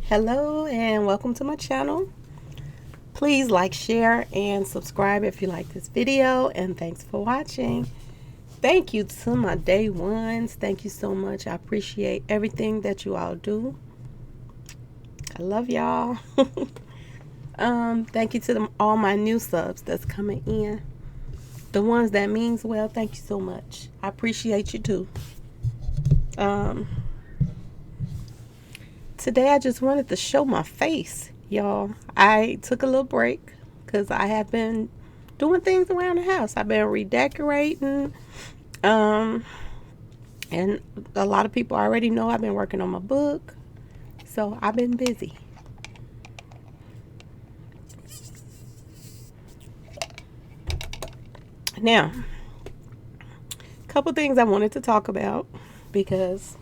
Hello and welcome to my channel. Please like, share, and subscribe if you like this video, and thanks for watching. Thank you to my day ones. Thank you so much. I appreciate everything that you all do. I love y'all. Thank you to all my new subs that's coming in. The ones that means well, thank you so much. I appreciate you too. Today I just wanted to show my face, y'all. I took a little break because I have been doing things around the house. I've been redecorating, and a lot of people already know I've been working on my book, so I've been busy. Now, a couple things I wanted to talk about because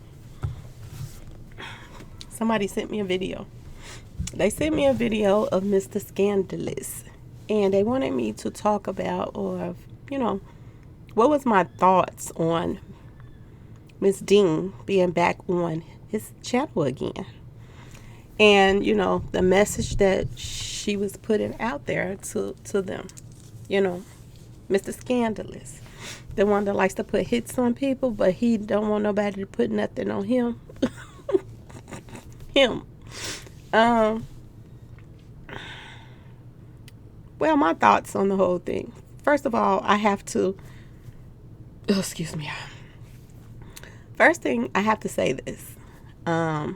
somebody sent me a video. They sent me a video of Mr. Scandalous, and they wanted me to talk about, or what was my thoughts on Miss Dean being back on his channel again, and the message that she was putting out there to them. Mr. Scandalous, the one that likes to put hits on people, but he don't want nobody to put nothing on him. Well, my thoughts on the whole thing. First of all, I have to, excuse me. First thing, I have to say this. I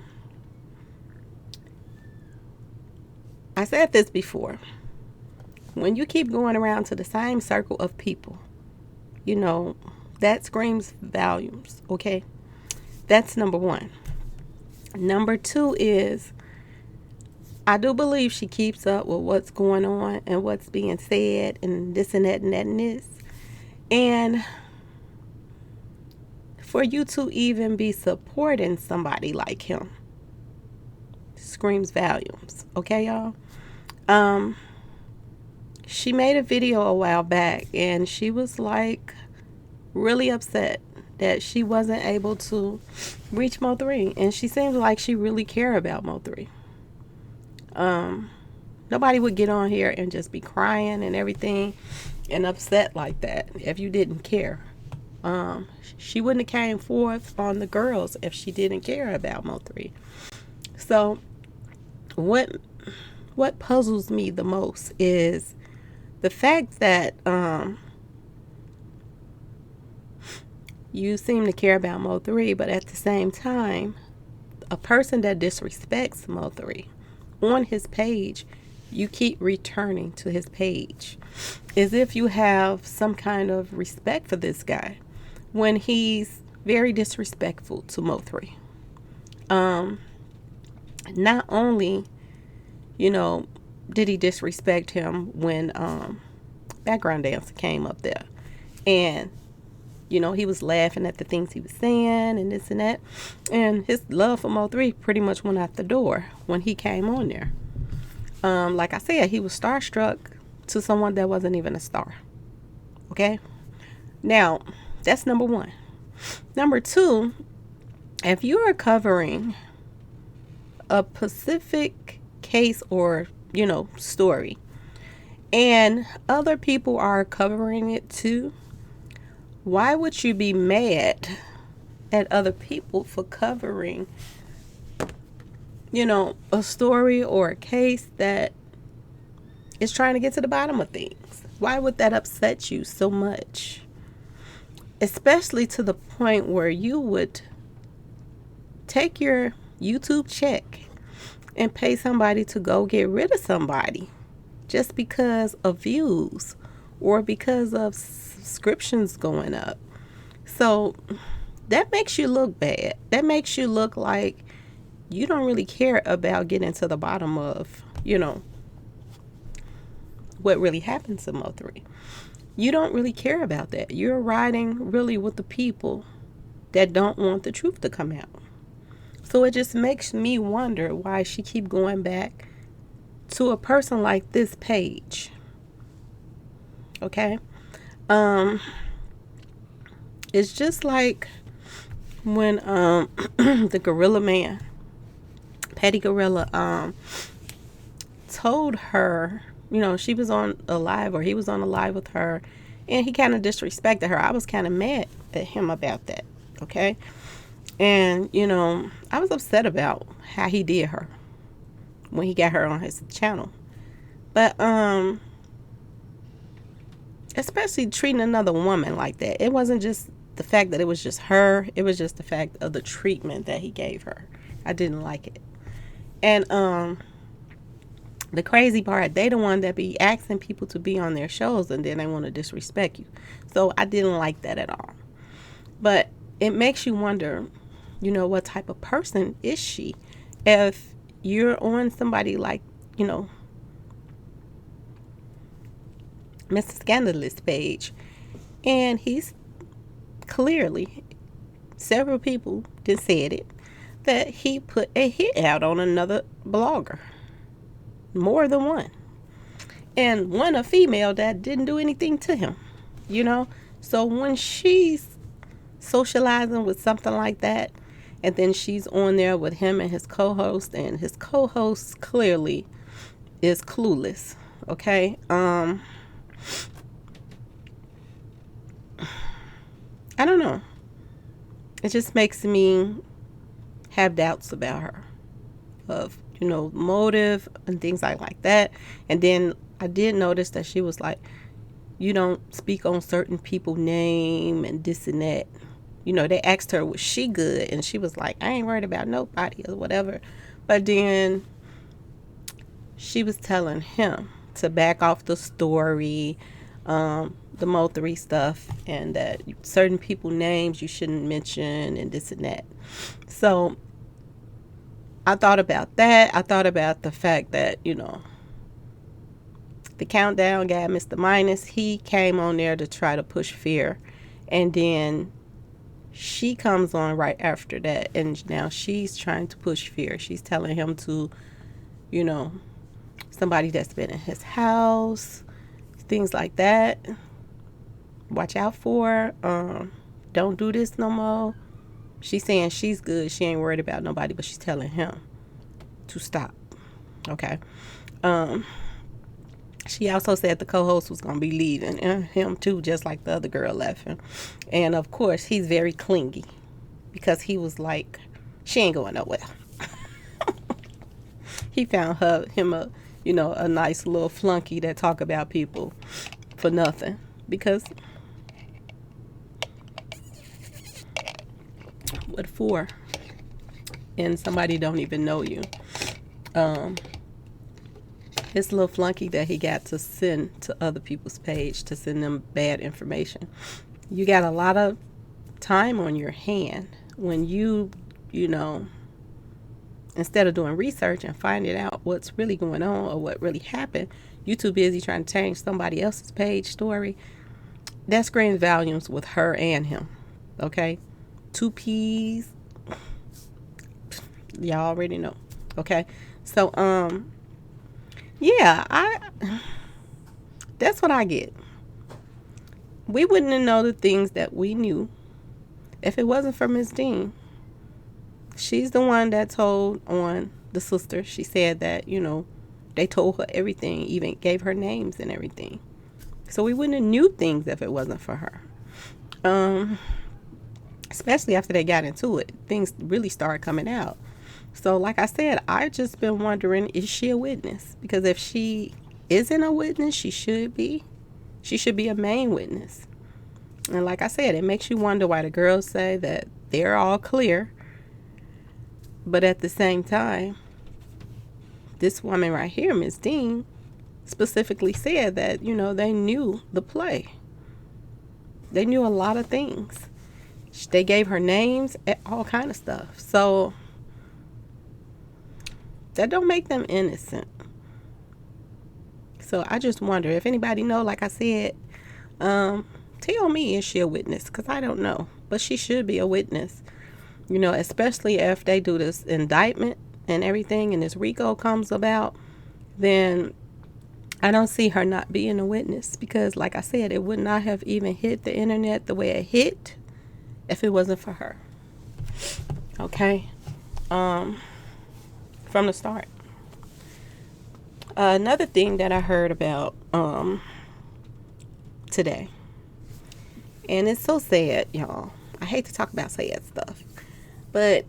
said this before. When you keep going around to the same circle of people, that screams volumes, okay? That's number one. Number two is, I do believe she keeps up with what's going on and what's being said and this and that and that and this. And for you to even be supporting somebody like him screams volumes, okay, y'all? She made a video a while back and she was like really upset that she wasn't able to reach Mo3, and she seems like she really cared about Mo3. Nobody would get on here and just be crying and everything and upset like that if you didn't care. She wouldn't have came forth on the girls if she didn't care about Mo3. So what puzzles me the most is the fact that you seem to care about Mo3, but at the same time, a person that disrespects Mo3 on his page, you keep returning to his page as if you have some kind of respect for this guy when he's very disrespectful to Mo3. Not only, did he disrespect him when Background Dancer came up there, and he was laughing at the things he was saying and this and that. And his love for Mo3 pretty much went out the door when he came on there. Like I said, he was starstruck to someone that wasn't even a star. Okay? Now, that's number one. Number two, if you are covering a specific case or, story, and other people are covering it too, why would you be mad at other people for covering, a story or a case that is trying to get to the bottom of things? Why would that upset you so much? Especially to the point where you would take your YouTube check and pay somebody to go get rid of somebody just because of views or because of subscriptions going up. So that makes you look bad. That makes you look like you don't really care about getting to the bottom of, what really happened to Mo3. You don't really care about that. You're riding really with the people that don't want the truth to come out. So it just makes me wonder why she keep going back to a person like this page. Okay? It's just like when the Gorilla Man Petty Gorilla told her, she was on a live, or he was on a live with her, and he kind of disrespected her. I was kind of mad at him about that, okay? And, I was upset about how he did her when he got her on his channel. But, especially treating another woman like that. It wasn't just the fact that it was just her. It was just the fact of the treatment that he gave her. I didn't like it. And, the crazy part, they the one that be asking people to be on their shows, and then they want to disrespect you. So I didn't like that at all. But it makes you wonder, what type of person is she? If you're on somebody like, Mr. Scandalous page, and he's clearly, several people just said it, that he put a hit out on another blogger. More than one. And one a female that didn't do anything to him. So when she's socializing with something like that, and then she's on there with him and his co-host, and his co-host clearly is clueless. Okay? I don't know. It just makes me have doubts about her. Of motive and things like that. And then I did notice that she was like, you don't speak on certain people's name and this and that. They asked her, was she good? And she was like, I ain't worried about nobody or whatever. But then she was telling him to back off the story, the Mo3 stuff, and that certain people's names you shouldn't mention and this and that. So I thought about that. I thought about the fact that, the countdown guy, Mr. Minus, he came on there to try to push fear. And then she comes on right after that. And now she's trying to push fear. She's telling him to, somebody that's been in his house, things like that. Watch out for her. Don't do this no more. She's saying she's good. She ain't worried about nobody, but she's telling him to stop. Okay. She also said the co-host was going to be leaving, and him too, just like the other girl left him. And of course, he's very clingy because he was like, she ain't going nowhere. He found him a nice little flunky that talk about people for nothing. Because what for? And somebody don't even know you. This little flunky that he got to send to other people's page to send them bad information. You got a lot of time on your hand when you instead of doing research and finding out what's really going on or what really happened, you too busy trying to change somebody else's page story. That screams volumes with her and him. Okay? 2 P's. Y'all already know. Okay? So, yeah, that's what I get. We wouldn't know the things that we knew if it wasn't for Miss Dean. She's the one that told on the sister. She said that, they told her everything, even gave her names and everything. So we wouldn't have knew things if it wasn't for her. Especially after they got into it, things really started coming out. So like I said, I've just been wondering, is she a witness? Because if she isn't a witness, she should be. She should be a main witness. And like I said, it makes you wonder why the girls say that they're all clear. But at the same time, this woman right here, Miss Dean, specifically said that, they knew the play. They knew a lot of things. They gave her names, all kind of stuff. So that don't make them innocent. So I just wonder if anybody know, like I said, tell me, is she a witness? Because I don't know. But she should be a witness. Especially if they do this indictment and everything and this RICO comes about, then I don't see her not being a witness. Because like I said, it would not have even hit the internet the way it hit if it wasn't for her. Okay? from the start. Another thing that I heard about today, and it's so sad, y'all. I hate to talk about sad stuff, but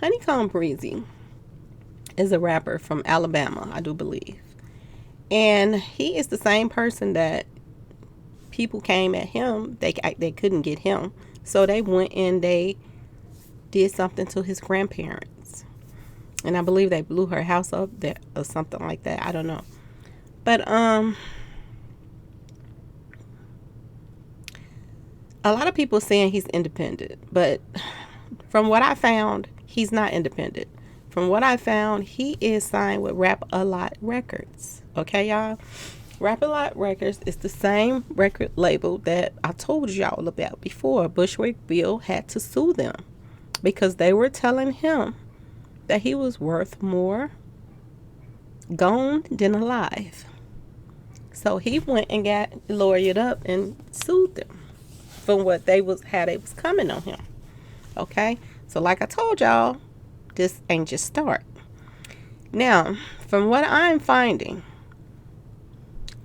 Honeykomb Breezy is a rapper from Alabama, I do believe. And he is the same person that people came at him. They couldn't get him. So they went and they did something to his grandparents. And I believe they blew her house up there or something like that. I don't know. But a lot of people saying he's independent. But from what I found, he's not independent. From what I found, he is signed with Rap A Lot Records. Okay, y'all? Rap A Lot Records is the same record label that I told y'all about before. Bushwick Bill had to sue them because they were telling him that he was worth more gone than alive. So he went and got lawyered up and sued them for what how they was coming on him. Okay? So like I told y'all, this ain't just start. Now, from what I'm finding,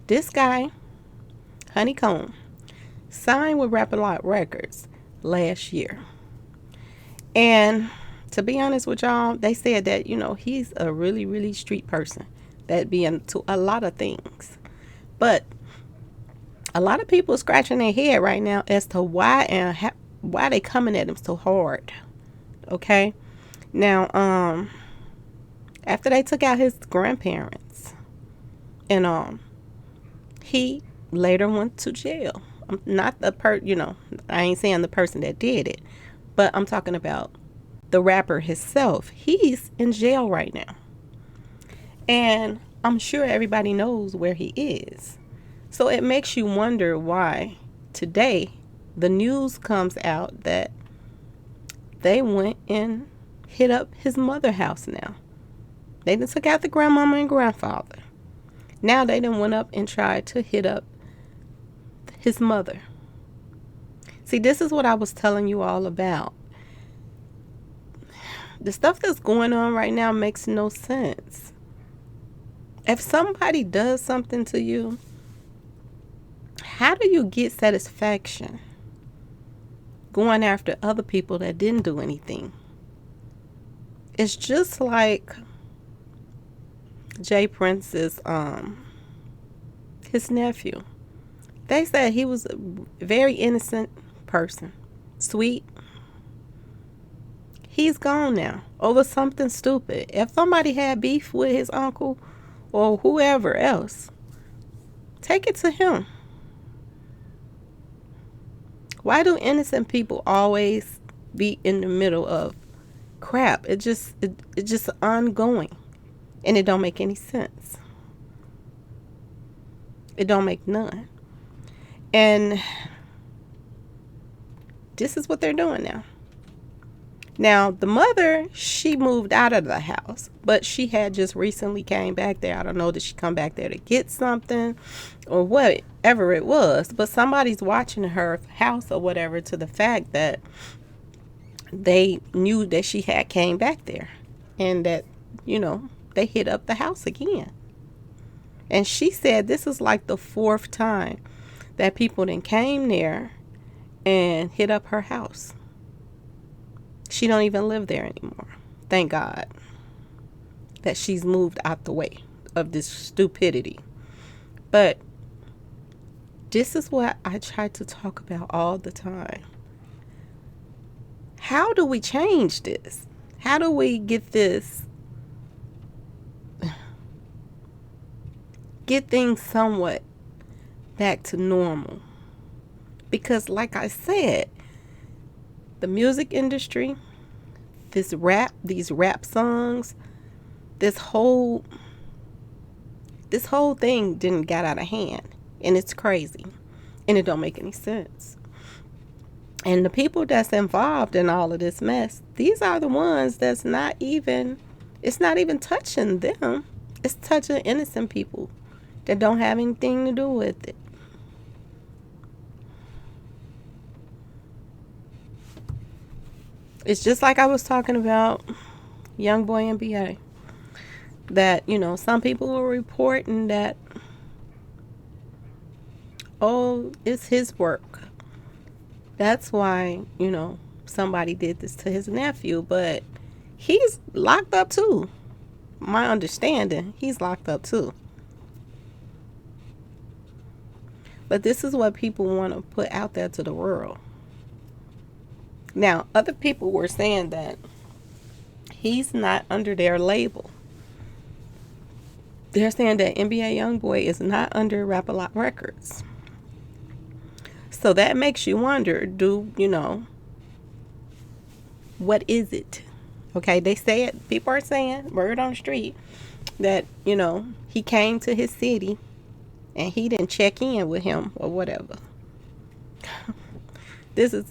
this guy, Honeykomb, signed with Rap A Lot Records last year. And to be honest with y'all, they said that, he's a really, really street person that be into a lot of things. But a lot of people are scratching their head right now as to why they coming at him so hard. Okay? Now, after they took out his grandparents, and he later went to jail. Not the I ain't saying the person that did it, but I'm talking about the rapper himself. He's in jail right now. And I'm sure everybody knows where he is. So it makes you wonder why today the news comes out that they went and hit up his mother's house now. They done took out the grandmama and grandfather. Now they done went up and tried to hit up his mother. See, this is what I was telling you all about. The stuff that's going on right now makes no sense. If somebody does something to you, how do you get satisfaction going after other people that didn't do anything? It's just like Jay Prince's his nephew. They said he was a very innocent person, sweet. He's gone now over something stupid. If somebody had beef with his uncle or whoever else, take it to him. Why do innocent people always be in the middle of crap? It's just ongoing, and it don't make any sense. It don't make none. And this is what they're doing now. Now, the mother, she moved out of the house, but she had just recently came back there. I don't know, did she come back there to get something or whatever it was, but somebody's watching her house or whatever to the fact that they knew that she had came back there and that, they hit up the house again. And she said this is like the 4th time that people then came there and hit up her house. She don't even live there anymore. Thank God that she's moved out the way of this stupidity. But this is what I try to talk about all the time. How do we change this? How do we get things somewhat back to normal? Because like I said, the music industry, these rap songs, this whole thing didn't get out of hand, and it's crazy, and it don't make any sense. And the people that's involved in all of this mess, these are the ones it's not even touching them. It's touching innocent people that don't have anything to do with it. It's just like I was talking about Young Boy NBA. That, some people were reporting that, oh, it's his work. That's why, somebody did this to his nephew, but he's locked up too. My understanding, he's locked up too. But this is what people want to put out there to the world. Now, other people were saying that he's not under their label. They're saying that NBA Youngboy is not under Rap-A-Lot Records. So that makes you wonder, what is it? Okay, they say it, people are saying, word on the street, that, he came to his city and he didn't check in with him or whatever. This is...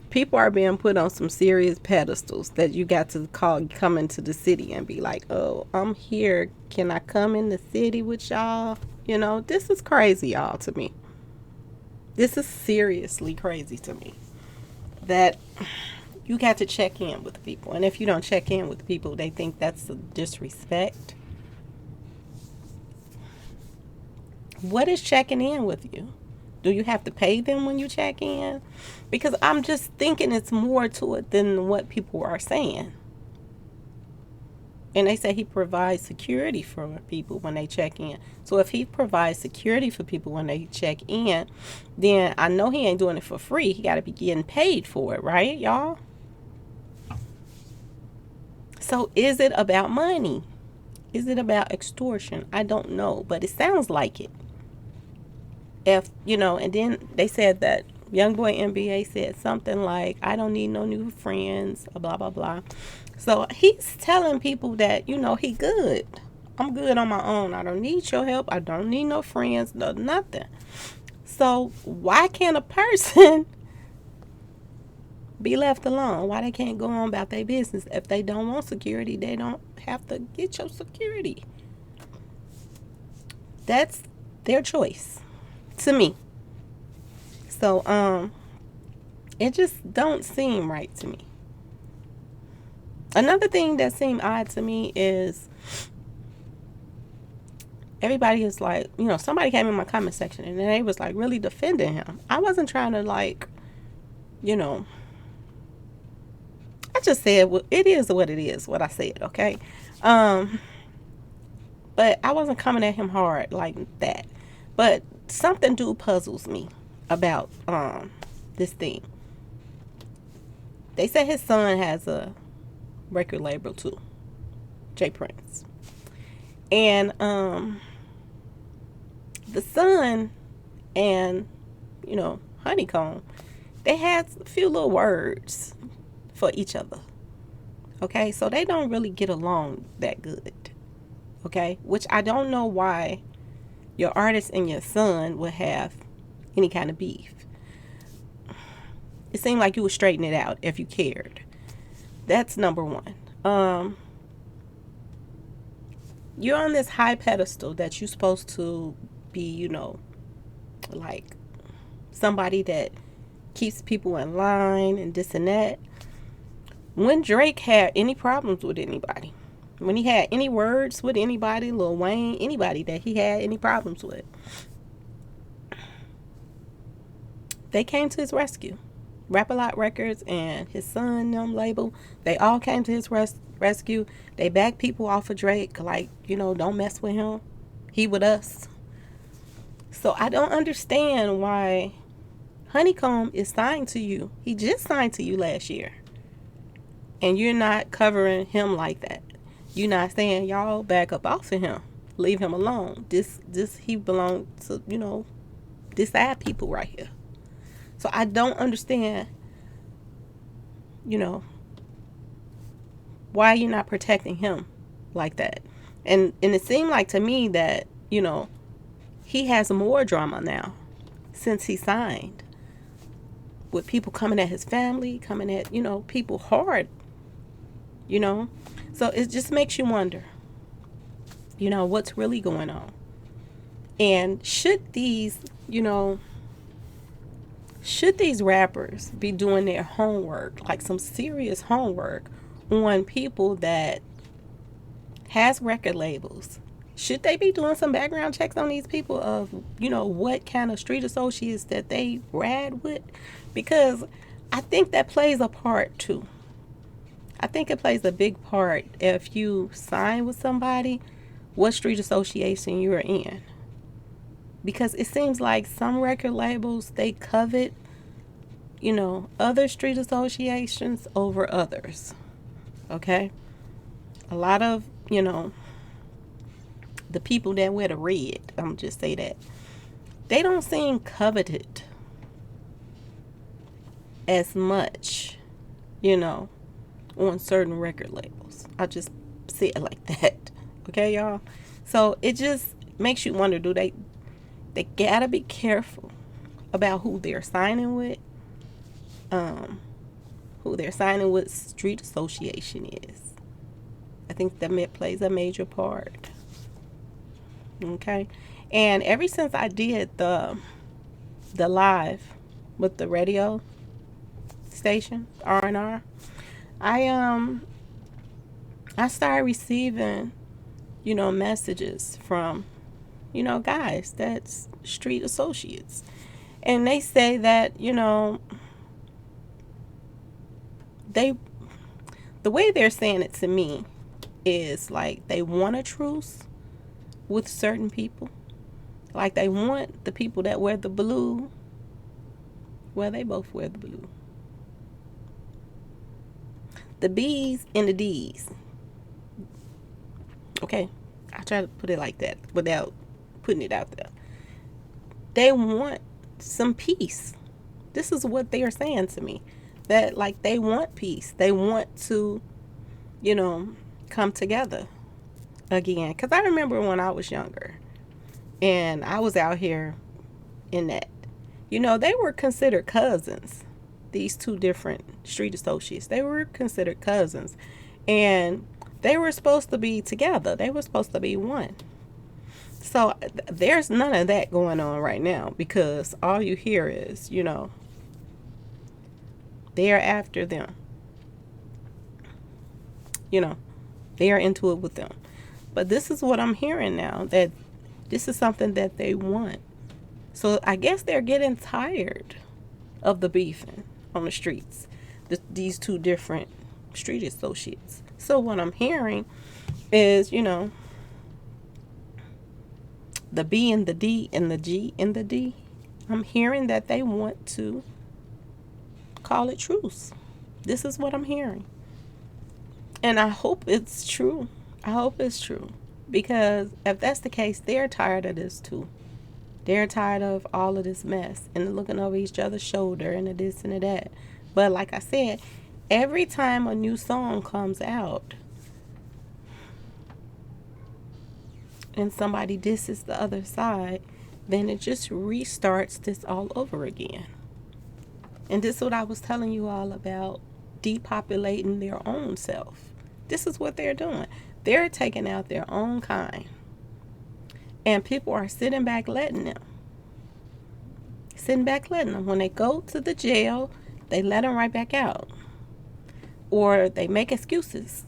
People are being put on some serious pedestals that you got to come into the city and be like, oh, I'm here. Can I come in the city with y'all? This is crazy, y'all, to me. This is seriously crazy to me. That you got to check in with people. And if you don't check in with people, they think that's a disrespect. What is checking in with you? Do you have to pay them when you check in? Because I'm just thinking it's more to it than what people are saying. And they say he provides security for people when they check in. So if he provides security for people when they check in, then I know he ain't doing it for free. He got to be getting paid for it, right, y'all? So is it about money? Is it about extortion? I don't know, but it sounds like it. And then they said that Youngboy NBA said something like, I don't need no new friends, blah, blah, blah. So he's telling people that, he good. I'm good on my own. I don't need your help. I don't need no friends, no nothing. So why can't a person be left alone? Why they can't go on about their business? If they don't want security, they don't have to get your security. That's their choice. To me. So, it just don't seem right to me. Another thing that seemed odd to me is everybody is like, somebody came in my comment section and they was like really defending him. I wasn't trying to I just said, well, it is what it is, what I said, okay? But I wasn't coming at him hard like that. But something puzzles me about this thing. They say his son has a record label too, J Prince, and the son and Honeykomb, they had a few little words for each other. Okay, so they don't really get along that good. Okay, which I don't know why your artist and your son would have any kind of beef. It seemed like you would straighten it out if you cared. That's number one. You're on this high pedestal that you're supposed to be, like somebody that keeps people in line and this and that. When Drake had any problems with anybody, when he had any words with anybody, Lil Wayne, anybody that he had any problems with, they came to his rescue. Rap-A-Lot Records and his son, them label, they all came to his rescue. They backed people off of Drake, like, don't mess with him. He with us. So I don't understand why Honeykomb is signed to you. He just signed to you last year. And you're not covering him like that. You're not saying, y'all back up off of him. Leave him alone. This he belongs to, this side people right here. So I don't understand, why you're not protecting him like that. And it seemed like to me that, he has more drama now since he signed. With people coming at his family, coming at, people hard, So it just makes you wonder, what's really going on. And should these, should these rappers be doing their homework, like some serious homework, on people that has record labels? Should they be doing some background checks on these people of, what kind of street associates that they ride with? Because I think that plays a part too. I think it plays a big part if you sign with somebody, what street association you're in. Because it seems like some record labels, they covet, other street associations over others. Okay? A lot of, the people that wear the red, I'm just say that, they don't seem coveted as much, on certain record labels. I'll just say it like that. Okay, y'all? So it just makes you wonder, do they gotta be careful about who they're signing with, who their signing with street association is. I think that plays a major part. Okay, and ever since I did the live with the radio station R&R, I started receiving, messages from, guys that's street associates, and they say that, the way they're saying it to me is like they want a truce with certain people. Like they want the people that wear the blue. Well, they both wear the blue. The B's and the D's. Okay, I try to put it like that without putting it out there. They want some peace. This is what they are saying to me. That like they want peace. They want to, come together again. Because I remember when I was younger and I was out here in that, they were considered cousins. These two different street associates, they were considered cousins, and they were supposed to be together. They were supposed to be one. So there's none of that going on right now, because all you hear is, they're after them. They are into it with them. But this is what I'm hearing now, that this is something that they want. So I guess they're getting tired of the beefing on the streets, these two different street associates. So what I'm hearing is, the B and the D and the G and the D, I'm hearing that they want to call it truce. This is what I'm hearing. And I hope it's true. I hope it's true. Because if that's the case, they're tired of this too. They're tired of all of this mess and looking over each other's shoulder and the this and the that. But like I said, every time a new song comes out and somebody disses the other side, then it just restarts this all over again. And this is what I was telling you all about, depopulating their own self. This is what they're doing. They're taking out their own kind. And people are sitting back letting them. When they go to the jail, they let them right back out. Or they make excuses.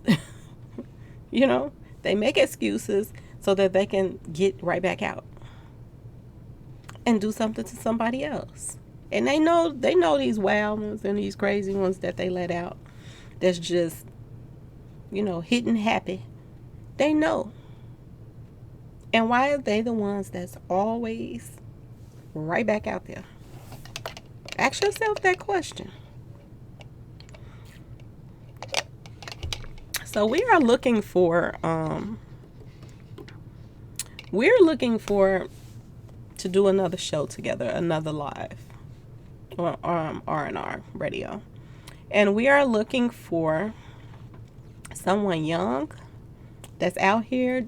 They make excuses so that they can get right back out and do something to somebody else. And they know these wild ones and these crazy ones that they let out, that's just, hitting happy. They know. And why are they the ones that's always right back out there? Ask yourself that question. So we are looking for to do another show together, another live on R&R radio. And we are looking for someone young that's out here,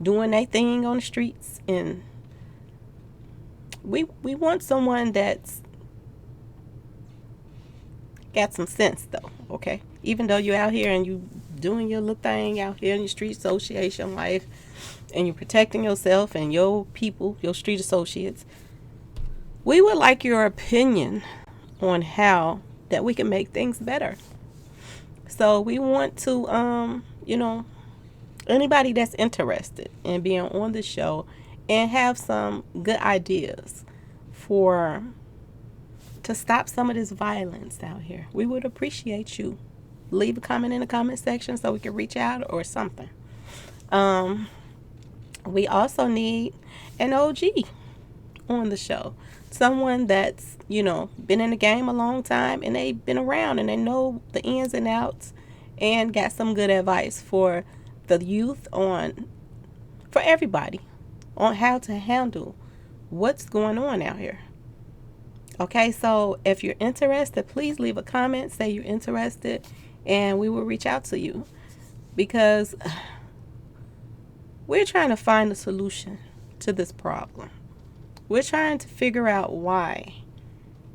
doing their thing on the streets. And we want someone that's got some sense though, okay? Even though you're out here and you doing your little thing out here in your street association life and you're protecting yourself and your people, your street associates, We would like your opinion on how that we can make things better. So we want to, anybody that's interested in being on the show and have some good ideas for to stop some of this violence out here. We would appreciate you. Leave a comment in the comment section so we can reach out or something. We also need an OG on the show. Someone that's, been in the game a long time and they've been around and they know the ins and outs and got some good advice for the youth for everybody on how to handle what's going on out here. Okay, so if you're interested, please leave a comment, say you're interested, and we will reach out to you because we're trying to find a solution to this problem. We're trying to figure out why.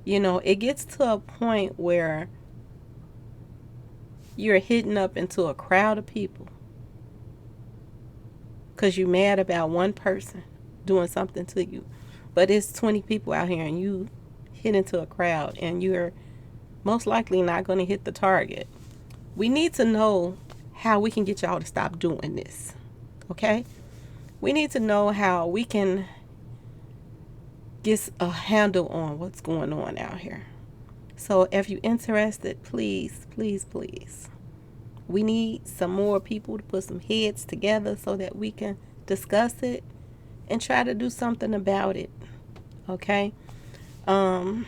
It gets to a point where you're hitting up into a crowd of people because you're mad about one person doing something to you. But it's 20 people out here and you hit into a crowd and you're most likely not going to hit the target. We need to know how we can get y'all to stop doing this. Okay? We need to know how we can get a handle on what's going on out here. So if you're interested, please, please, please. We need some more people to put some heads together so that we can discuss it and try to do something about it. Okay? So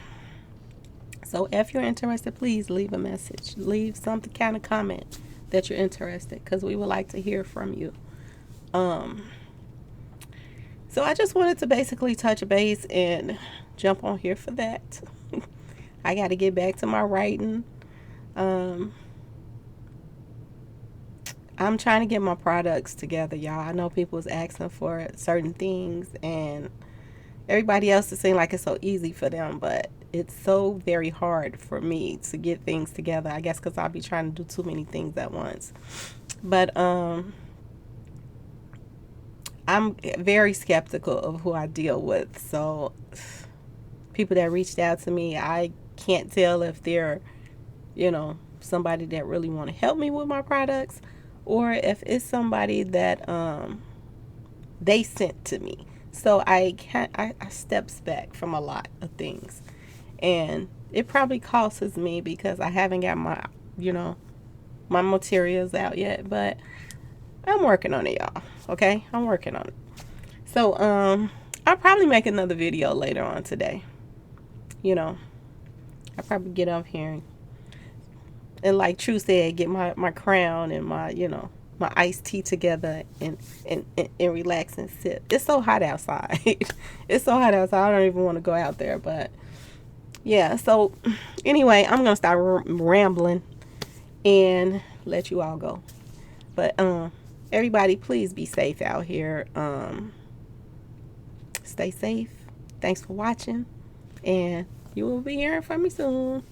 if you're interested, please leave a message. Leave some kind of comment that you're interested because we would like to hear from you. So I just wanted to basically touch base and jump on here for that. I got to get back to my writing. I'm trying to get my products together, y'all. I know people was asking for certain things and everybody else is saying like it's so easy for them, but it's so very hard for me to get things together. I guess because I'll be trying to do too many things at once. But I'm very skeptical of who I deal with. So people that reached out to me, I can't tell if they're, somebody that really want to help me with my products or if it's somebody that they sent to me. So I steps back from a lot of things. And it probably costs me because I haven't got my, my materials out yet. But I'm working on it, y'all. Okay? I'm working on it. So, I'll probably make another video later on today. I'll probably get up here and like True said, get my crown and my, my iced tea together and relax and sip. It's so hot outside. It's so hot outside. I don't even want to go out there. But, yeah. So, anyway, I'm going to stop rambling and let you all go. But, everybody, please be safe out here. Stay safe. Thanks for watching. And you will be hearing from me soon.